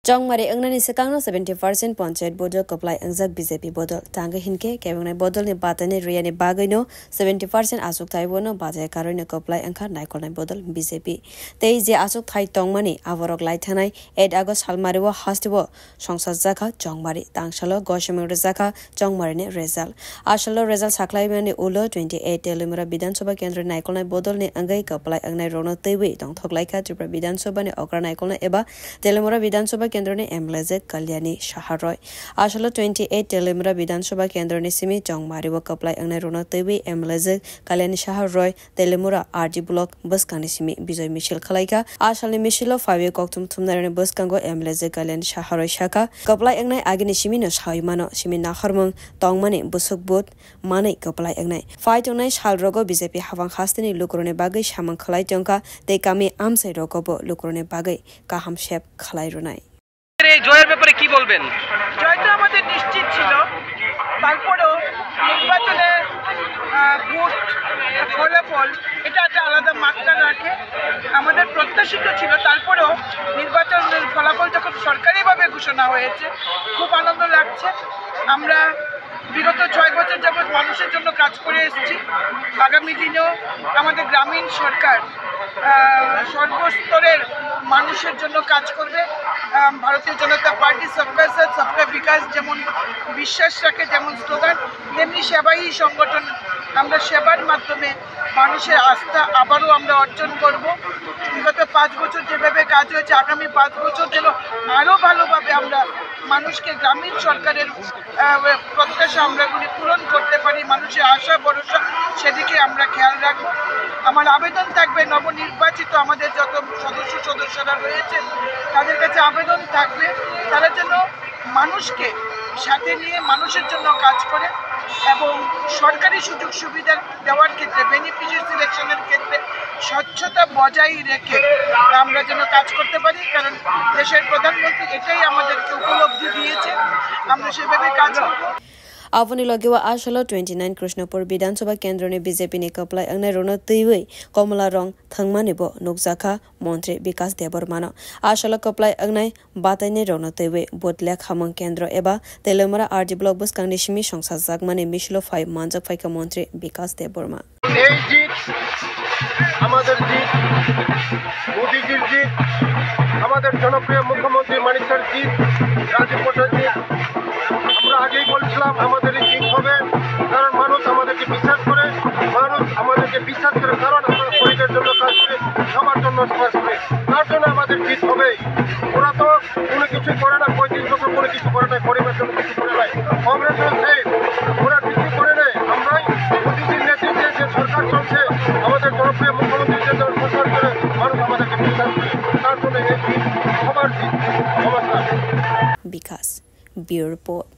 Jongmari Angnani Sekangno 70% Ponchait Bodol Koplai Angjak BJP Bodol Tanga Hinke Kevangai Bodol ni Batane Riani Bagaino 70% Asuk Taiwono Bajai Karone Koplai Angkar Naikolai Bodol BJP Tei je Asuk Thai Tongmani Avorok Laitanai 8 August Halmariwo Hastiwo Songsat Jaka Jongmari Tangshalo Goshemang Rezaka Jongmari ne Result Ashalo Result Saklai Mani Ulo 28 Telimura Bidan Soba Kendra Naikolai Bodol ni Angai Koplai Angnai Rono Tewi Tong Thoklaika Tripura Bidan Soba ni Okra Naikolai Eba Telimura Bidan Soba केंद्रने MLA Kalyani शाहरय आशलो 28 तेलेमरा विधानसभा केंद्रने सिमी जंगमारिव कपलाय अंगने रोना तैबे एमएलए कल्याणी शाहरय तेलेमुरा आरडी ब्लॉक बसकानि सिमी विजय मिशेल खलाइका आशलनि मिशेलो 5 कक्तुम थुमनारने बसकांगो एमएलए कल्याणी शाहरय शाखा कपलाय अंगने आगिनि सिमी न सायमानो सिमी नाखरमंग तंगमाने बुसुकबुत माने कपलाय अंगने फाइटोनाय सालरगो बीजेपी हावां खास्तिनि लुकुरने बागै सामं खलाय जंका तेकामी आमसे रगबो लुकुरने बागै काहाम शेप खलाय रुनाय এই জয়ের ব্যাপারে কি বলবেন? জয়টা আমাদের নিশ্চিত ছিল, তারপরেও নির্বাচনে ভোট ফলাফল এটা একটা আলাদা মাত্রা রাখে। আমাদের প্রত্যাশিত ছিল, তারপরেও নির্বাচনের ফলাফল যখন সরকারিভাবে ঘোষণা হয়েছে খুব আনন্দ লাগছে। আমরা বিগত 6 বছর যাবৎ মানুষের জন্য কাজ করে এসেছি। আগামী দিনেও আমাদের গ্রামীণ সরকার সর্বস্তরের মানুষের জন্য কাজ করবে। ভারতীয় জনতা পার্টি সবকা সাথ সবকা বিকাশ যেমন বিশ্বাস রাখে, যেমন স্লোগান, তেমনি সেবাই সংগঠন। আমরা সেবার মাধ্যমে মানুষের আস্থা আবারও আমরা অর্জন করব। বিগত 5 বছর যেভাবে কাজ হয়েছে, আগামী 5 বছর যেন আরও ভালোভাবে আমরা মানুষকে গ্রামীণ সরকারের প্রত্যাশা আমরাগুলি পূরণ করতে পারি, মানুষের আশা ভরসা সেদিকে আমরা খেয়াল রাখব। আমার আবেদন থাকবে নবনির্বাচিত আমাদের যত সদস্যরা রয়েছে তাদের কাছে আবেদন থাকবে তারা যেন মানুষকে সাথে নিয়ে মানুষের জন্য কাজ করে এবং সরকারি সুযোগ সুবিধা দেওয়ার ক্ষেত্রে বেনিফিশিয়ারি সিলেকশনের ক্ষেত্রে স্বচ্ছতা বজায় রেখে আমরা যেন কাজ করতে পারি। কারণ দেশের প্রধানমন্ত্রী এটাই আমাদেরকে উপলব্ধি দিয়েছে, আমরা সেভাবে কাজ করব। आवनी लगेवा आशलो 29 कृष्णपुर विधानसभा केंद्र ने बीजेपी ने कपलाय अंगने रोनो तैवे कमला रंग थंगमानिबो नुकजाखा मंत्री विकास देबरमानो आशलो कपलाय अंगने बातायने रोनो तैवे बोतल्या खामंग केंद्र एबा तेलेमरा आरडी ब्लॉक बसकांनि सिमी संसार जागमाने मिशलो 5 मानजक फाइका मंत्री विकास देबरमा এই জিত আমাদের জিত, মোদিজির জিত, আমাদের জনপ্রিয় মুখ্যমন্ত্রী মানিক স্যার জিত, রাজীব প্রসাদ জিত। আমরা আগেই বলছিলাম আমাদের জিত হবে, কারণ মানুষ আমাদেরকে বিশ্বাস করে, কারণ আমরা গরিবের জন্য কাজ করে, সবার জন্য কাজ করে, তার জন্য আমাদের জিত হবে। ওরা তো কোনো কিছু করে না, 35 বছর কোনো কিছু করে না, গরিবের জন্য কিছু করে নাই। কংগ্রেস চলছে, ওরা কিছু করে নেই। আমরাই মোদিজির নেতৃত্বে যে সরকার চলছে, আমাদের জনপ্রিয় মুখ্যমন্ত্রী যে সরকার করে, মানুষ আমাদেরকে বিশ্বাস করে, তার জন্য এই জিত সবার জিত। নমস্কার। বিকাশ ব্যুরো রিপোর্ট।